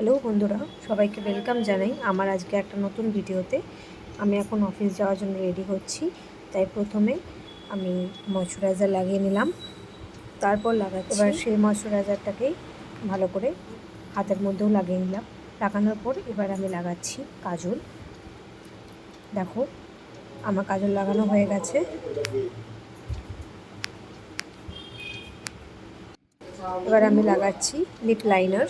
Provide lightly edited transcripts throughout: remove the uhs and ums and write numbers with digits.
Hello বন্ধুরা, সবাইকে welcome জানাই আমার আজকে একটা নতুন ভিডিওতে। আমি এখন অফিস যাওয়ার জন্য রেডি হচ্ছি, তাই প্রথমে আমি ময়শ্চারাইজার লাগিয়ে নিলাম। তারপর এবার সেই ময়শ্চারাইজারটাকেই ভালো করে হাতের মধ্যেও লাগিয়ে নিলাম। লাগানোর পর এবার আমি লাগাচ্ছি কাজল। দেখো, আমার কাজল লাগানো হয়ে গেছে। এবার আমি লাগাচ্ছি লিপ লাইনার।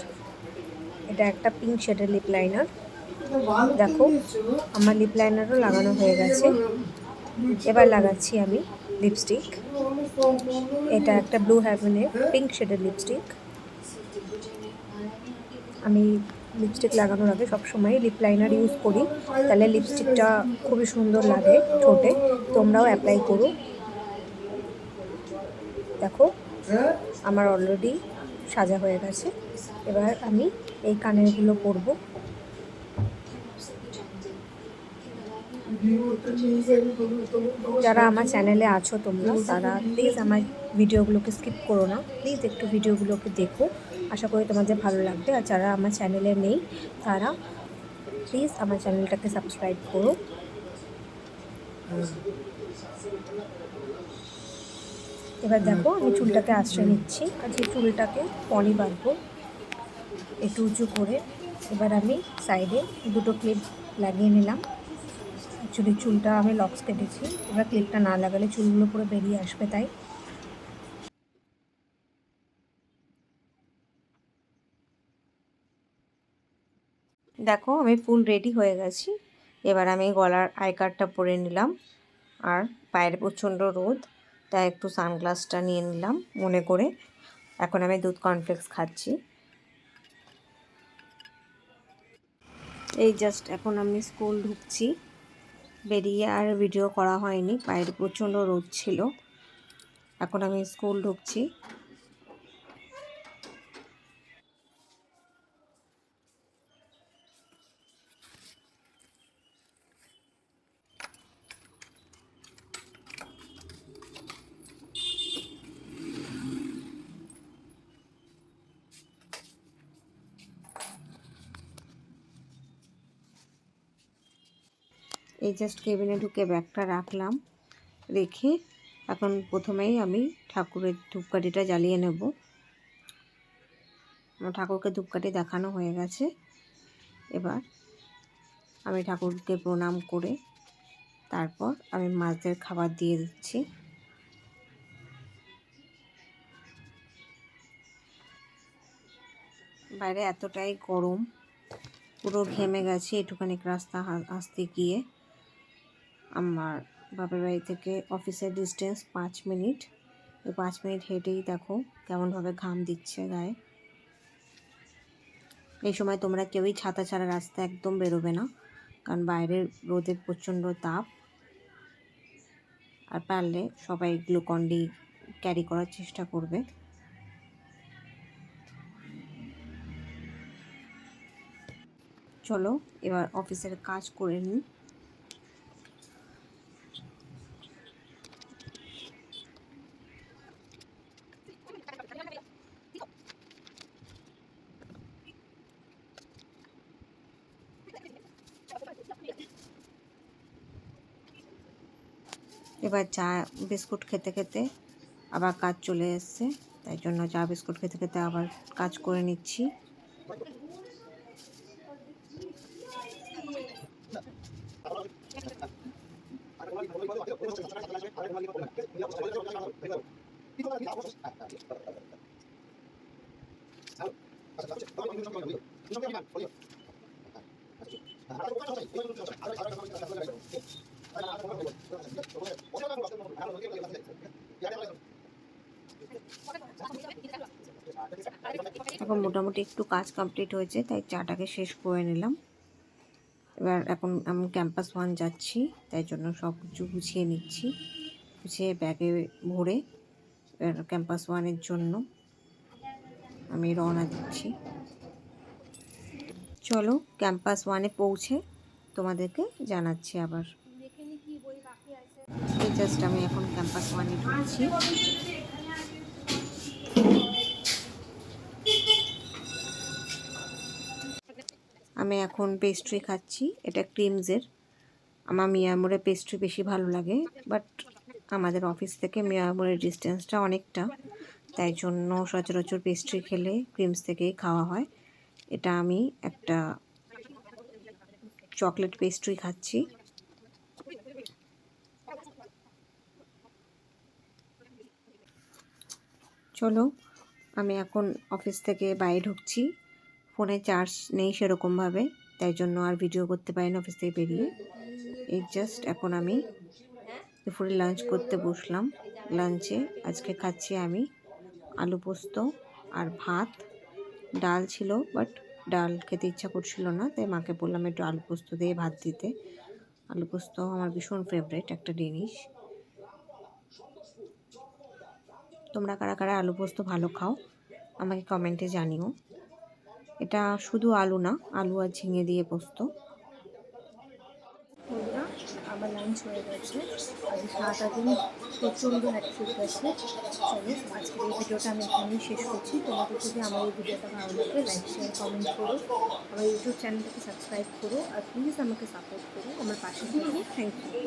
এটা একটা পিঙ্ক শেডের লিপ লাইনার। দেখো, আমার লিপ লাইনারও লাগানো হয়ে গেছে। এবার লাগাচ্ছি আমি লিপস্টিক। এটা একটা ব্লু হেভেনের পিঙ্ক শেডের লিপস্টিক। আমি লিপস্টিক লাগানোর আগে সবসময় লিপ লাইনার ইউজ করি, তাহলে লিপস্টিকটা খুবই সুন্দর লাগে ঠোঁটে। তোমরাও অ্যাপ্লাই করো। দেখো, আমার অলরেডি সাজা হয়ে গেছে। এবার আমি এই কানেরগুলো পরবো। যারা আমার চ্যানেলে আছো তোমরা, তারা প্লিজ আমার ভিডিওগুলোকে স্কিপ করো না, প্লিজ একটু ভিডিওগুলোকে দেখো। আশা করি তোমাদের ভালো লাগবে। আর যারা আমার চ্যানেলে নেই তারা প্লিজ আমার চ্যানেলটাকে সাবস্ক্রাইব করো। এবার দেখো, আমি চুলটাকে আশ্রয় নিচ্ছি। আজকে চুলটাকে পনি বাঁধবো একটু উঁচু করে। এবার আমি সাইডে দুটো ক্লিপ লাগিয়ে নিলাম। অ্যাকচুয়ালি চুলটা আমি লক্স কেটেছি, এবার ক্লিপটা না লাগালে চুলগুলো পুরো বেরিয়ে আসবে, তাই। দেখো, আমি ফুল রেডি হয়ে গেছি। এবার আমি গলার আই কার্ডটা পরে নিলাম। আর বাইরে প্রচণ্ড রোদ, তাই একটু সানগ্লাসটা নিয়ে নিলাম মনে করে। এখন আমি দুধ কর্নফ্লেক্স খাচ্ছি। এই জাস্ট এখন আমি স্কুল ঢুকছি, বেরিয়ে আর ভিডিও করা হয়নি, বাইরে প্রচণ্ড রোদ ছিল। এখন আমি স্কুল ঢুকছি। এই জাস্ট কেবিনে ঢুকে ব্যাগটা রাখলাম, রেখে এখন প্রথমেই আমি ঠাকুরের ধূপকাঠিটা জ্বালিয়ে নেব। আমার ঠাকুরকে ধূপকাঠি দেখানো হয়ে গেছে। এবার আমি ঠাকুরকে প্রণাম করে তারপর আমি মাছদের খাবার দিয়ে দিচ্ছি। বাইরে এতটাই গরম, পুরো ঘেমে গেছি একটুখানি রাস্তা আসতে গিয়ে। আমার বাপের বাড়ি থেকে অফিসের ডিস্টেন্স 5 মিনিট। এই 5 মিনিট হেঁটেই দেখো কেমনভাবে ঘাম দিচ্ছে গায়ে। এই সময় তোমরা কেউই ছাতা ছাড়া রাস্তা একদম বেরোবে না, কারণ বাইরের রোদের প্রচণ্ড তাপ। আর পারলে সবাই গ্লুকন-ডি ক্যারি করার চেষ্টা করবে। চলো এবার অফিসের কাজ করে নিই। এবার চা বিস্কুট খেতে খেতে আবার কাজ চলে এসছে, তাই জন্য চা বিস্কুট খেতে খেতে আবার কাজ করে নিচ্ছি। এখন মোটামুটি একটু কাজ কমপ্লিট হয়েছে, তাই চাটাকে শেষ করে নিলাম। এবার এখন আমি ক্যাম্পাস 1 যাচ্ছি, তাই জন্য সব কিছু গুছিয়ে নিচ্ছি। গুছিয়ে ব্যাগে ভরে এবার ক্যাম্পাস 1-এর জন্য আমি রওনা দিচ্ছি। চলো ক্যাম্পাস 1-এ পৌঁছে তোমাদেরকে জানাচ্ছি আবার। এই জাস্ট আমি এখন ক্যাম্পাস 1-এ ঢুকছি। আমি এখন পেস্ট্রি খাচ্ছি, এটা ক্রিমসের। আমার মিয়ামোরের পেস্ট্রি বেশি ভালো লাগে, বাট আমাদের অফিস থেকে মিয়ামোরের ডিস্টেন্সটা অনেকটা, তাই জন্য সচরাচর পেস্ট্রি খেলে ক্রিমস থেকেই খাওয়া হয়। এটা আমি একটা চকলেট পেস্ট্রি খাচ্ছি। চলো, আমি এখন অফিস থেকে বাইরে ঢুকছি। ফোনে চার্জ নেই সেরকমভাবে, তাই জন্য আর ভিডিও করতে পারি না অফিস থেকে বেরিয়ে। এই জাস্ট এখন আমি দুপুরে লাঞ্চ করতে বসলাম। লাঞ্চে আজকে খাচ্ছি আমি আলু পোস্ত আর ভাত। ডাল ছিল, বাট ডাল খেতে ইচ্ছা করছিল না, তাই মাকে বললাম একটু আলু পোস্ত দিয়ে ভাত দিতে। আলু পোস্ত আমার ভীষণ ফেভারিট একটা জিনিস। তোমরা কারা কারা আলু পোস্ত ভালো খাও আমাকে কমেন্টে জানিও। এটা শুধু আলু না, আলু আর ঝিঙে দিয়ে পোস্ত। বন্ধুরা, আবার লাঞ্চ হয়ে গেছে। আজ সারাটা দিন প্রচণ্ড হ্যাট্রিক গেছে। চলো, আজকের এই ভিডিওটা আমি এখানেই শেষ করছি। তোমাদের যদি আমার এই ভিডিওটা ভালো লাগে লাইক শেয়ার কমেন্ট করো, আমার ইউটিউব চ্যানেলটাকে সাবস্ক্রাইব করো, আর প্লিজ আমাকে সাপোর্ট করো, আমার পাশে থাকো। Thank you.